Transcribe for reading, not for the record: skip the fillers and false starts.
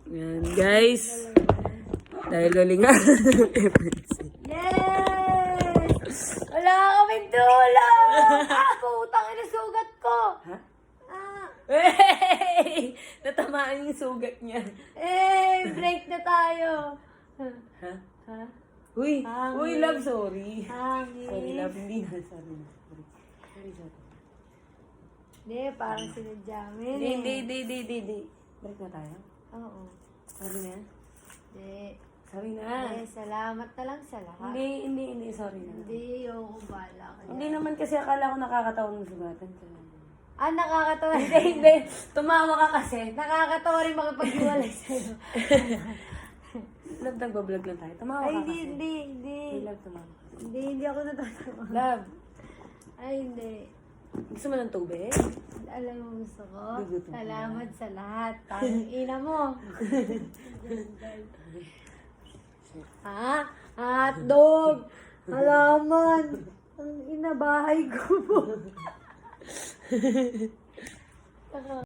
Yan, guys. Dahil walingan. Yes! Wala kaming tulong! Putang ina sugat ko! Ha? Ah, Hey! Natamaan yung sugat niya. break na tayo. Ha? Ha? Uy! Hangin. Uy, love, sorry. Hangin. Sorry, love. Hindi na. Sorry. Sorry. Hindi, parang sinadyamin Hindi. Break na tayo? Oo. Sorry na. Hindi. Sorry na. Salamat na lang sa lahat. Hindi. Sorry na. Hindi, ako bala ka Hindi naman kasi akala ko nakakatawang masugatan. Ah, nakakatawa. Hindi. Tumawa ka kasi. Nakakatawa rin makipag-iwalay sa'yo. Love, nagbablog lang tayo. Tumawa Ay, ka hindi, kasi. hindi, hindi. Hey, love, tumawa ka. Hindi ako natatawa. Love, Ay, hindi. gusto mo ng tubig? Alam mo gusto ko? Gugutom ka. Salamat sa lahat. Tanging ina mo. Ha? Hotdog! Halaman! Ang ina, bahay ko po.